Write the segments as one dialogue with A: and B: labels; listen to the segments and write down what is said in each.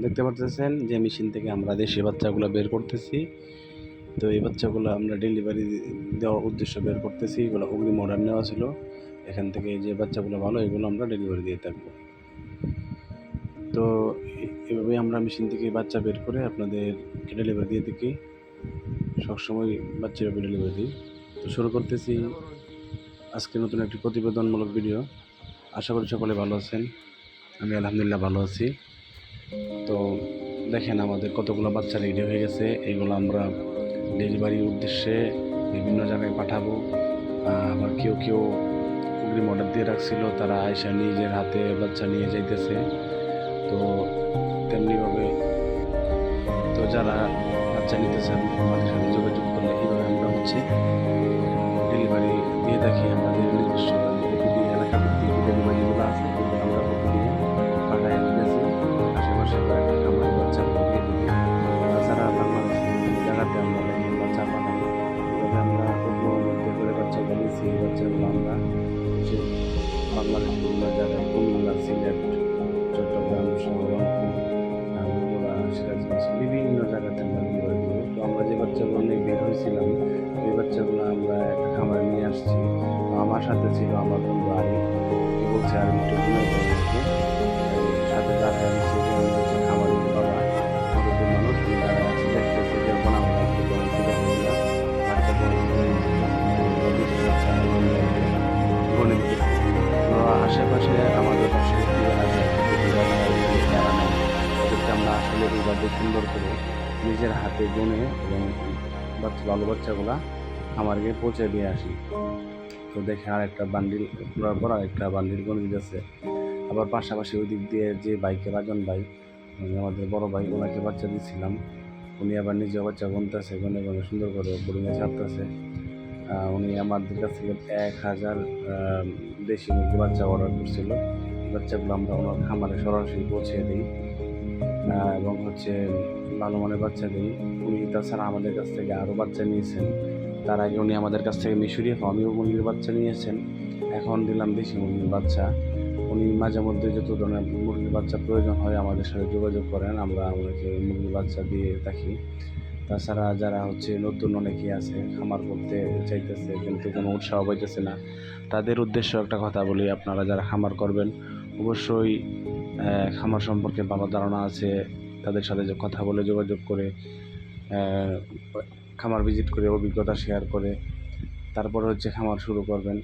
A: দেখতে পারতেছেন যে মেশিন থেকে আমরা দেশি বাচ্চাগুলো বের করতেছি। তো এই বাচ্চাগুলো আমরা ডেলিভারি দেওয়ার উদ্দেশ্যে বের করতেছি। এগুলো অগ্রিম অর্ডার নেওয়া ছিল। এখান থেকে যে বাচ্চাগুলো ভালো এগুলো আমরা ডেলিভারি দিয়ে থাকবো। তো এভাবে আমরা মেশিন থেকে বাচ্চা বের করে আপনাদেরকে ডেলিভারি দিয়ে থাকি। সবসময় বাচ্চা এভাবে ডেলিভারি দিই। তো শুরু করতেছি আজকে নতুন একটি প্রতিবেদনমূলক ভিডিও। আশা করি সকলে ভালো আছেন। আমি আলহামদুলিল্লাহ ভালো আছি। তো দেখেন আমাদের কতগুলো বাচ্চা রেডি হয়ে গেছে। এগুলো আমরা ডেলিভারির উদ্দেশ্যে বিভিন্ন জায়গায় পাঠাবো। আবার কেউ অগ্রিম অর্ডার দিয়ে রাখছিল, তারা আয়সা নিজের হাতে বাচ্চা নিয়ে যাইতেছে। তো তেমনিভাবে যারা বাচ্চা নিতে চান আমাদের সাথে যোগাযোগ করলে এইভাবে আমরা ডেলিভারি দিয়ে থাকি। আমাদের নিজস্ব প্রতিটি এলাকা ভিত্তিক ডেলিভারিগুলো আছে, এগুলো আমরা প্রতিদিন পাঠায় দিতেছি। আশেপাশে কয়েকটা খামারে বাচ্চাগুলো দিয়ে দিই। তাছাড়া বাংলাদেশের বিভিন্ন জায়গাতে আমরা দেখেন বাচ্চা পাঠাই। এভাবে আমরা অগ্রিমের মধ্যে করে বাচ্চাগুলো নিয়েছি। এই বাচ্চাগুলো আমরা বাংলাদেশের বিভিন্ন জায়গায় কুমিল্লা, সিলেট, চট্টগ্রাম সহ রংপুর, বগুড়া, সিরাজগঞ্জ বিভিন্ন জায়গাতে আমরা ডেলিভারি দেবো। তো আমরা যে বাচ্চাগুলো নিয়ে বের হয়েছিলাম ওই বাচ্চাগুলো আমরা একটা খামারে নিয়ে আসছি। তো আমার সাথে ছিল আমার বন্ধু আরিফ। কি বলছে আরিফ একটু গুণাই করতেছে। সাথে দাঁড়ায় আছে যে আমি হচ্ছে খামারের বাবা, মুরব্বী মানুষ। উনি দাঁড়ায় আছে দেখতেছে যে আমরা একটু বাচ্চাগুলো গণে দিতেছে। তো আশেপাশে আমাদের পাশে যারা নেয় ওদেরকে আমরা আসলে এইভাবে সুন্দর করে নিজের হাতে গুনে এবং ভালো বাচ্চাগুলা আমার গিয়ে পৌঁছে দিয়ে আসি। তো দেখে আর একটা বান্ডিল করার পর আরেকটা বান্ডিল গুনে দিতেছে। আবার পাশাপাশি ওই দিক দিয়ে যে বাইকে রাজন ভাই, আমাদের বড় ভাই, ওনাকে বাচ্চা দিচ্ছিলাম। উনি আবার নিজে বাচ্চা গুনতেছে, গুনে গুনে সুন্দর করে বোর্ডিংয়ে ছাড়তেছে। উনি আমাদের কাছ থেকে 1000 দেশি মুরগি বাচ্চা অর্ডার করছিল। বাচ্চাগুলো আমরা ওনার খামারে সরাসরি পৌঁছে দিই এবং ভালো মানের বাচ্চা দিই। উনি তাছাড়া আমাদের কাছ থেকে আরও বাচ্চা নিয়েছেন। তার আগে উনি আমাদের কাছ থেকে মিশরীয় ফার্মিও মুরগির বাচ্চা নিয়েছেন। এখন দিলাম দেশি মুরগির বাচ্চা। উনি মাঝে মধ্যে যত ধরনের মুরগির বাচ্চা প্রয়োজন হয় আমাদের সাথে যোগাযোগ করেন, আমরা ওনাকে মুরগির বাচ্চা দিয়ে থাকি। তাছাড়া যারা নতুন অনেকেই আছে খামার করতে চাইতেছে কিন্তু কোনো উৎসাহ পাইতেছে না, তাদের উদ্দেশ্য একটা কথা বলি। আপনারা যারা খামার করবেন অবশ্যই খামার সম্পর্কে ভালো ধারণা আছে তাদের সাথে কথা বলে যোগাযোগ করে খামার ভিজিট করে অভিজ্ঞতা শেয়ার করে তারপরে খামার শুরু করবেন।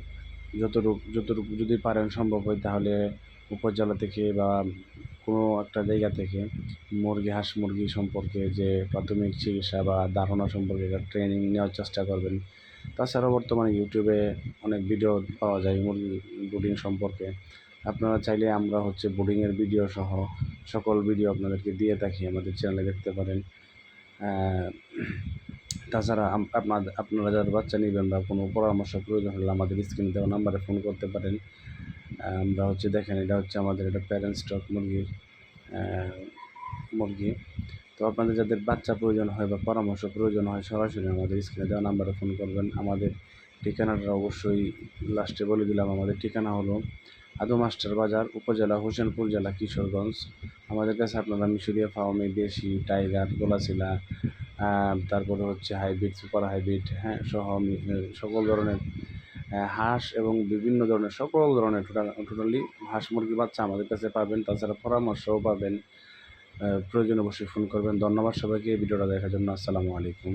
A: যতটুকু যদি পারেন সম্ভব হয় তাহলে উপজেলা থেকে বা কোনো একটা জায়গা থেকে হাঁস মুরগি সম্পর্কে যে প্রাথমিক চিকিৎসা বা ধারণা সম্পর্কে একটা ট্রেনিং নেওয়ার চেষ্টা করবেন। তাছাড়াও বর্তমানে ইউটিউবে অনেক ভিডিও পাওয়া যায় মুরগি ব্রিডিং সম্পর্কে। আপনারা চাইলে আমরা ব্রিডিংয়ের ভিডিও সহ সকল ভিডিও আপনাদেরকে দিয়ে থাকি, আমাদের চ্যানেলে দেখতে পারেন। তাছাড়া আপনারা যারা বাচ্চা নেবেন বা কোনো পরামর্শ প্রয়োজন হলে আমাদের স্ক্রিনে দেওয়া নাম্বারে ফোন করতে পারেন। আমরা দেখেন এটা আমাদের এটা প্যারেন্ট স্টক মুরগি। তো আপনাদের যাদের বাচ্চা প্রয়োজন হয় বা পরামর্শ প্রয়োজন হয় সরাসরি আমাদের স্ক্রিনে দেওয়া নাম্বারে ফোন করবেন। আমাদের ঠিকানাটা অবশ্যই লাস্টে বলে দিলাম। আমাদের ঠিকানা হলো আদু মাস্টার বাজার, উপজেলা হোসেনপুর, জেলা কিশোরগঞ্জ। আমাদের কাছে আপনারা মিশরীয় ফার্মে দেশি, টাইগার, গোলাচিলা, তারপরে হাইব্রিড, সুপার হাইব্রিড সহ সকল ধরনের হাঁস এবং বিভিন্ন ধরনের সকল ধরনের টোটালি হাঁস মুরগি বাচ্চা আমাদের কাছে পাবেন। তাছাড়া পরামর্শও পাবেন। প্রয়োজনে অবশ্যই ফোন করবেন। ধন্যবাদ সবাইকে ভিডিওটা দেখার জন্য। আসসালামু আলাইকুম।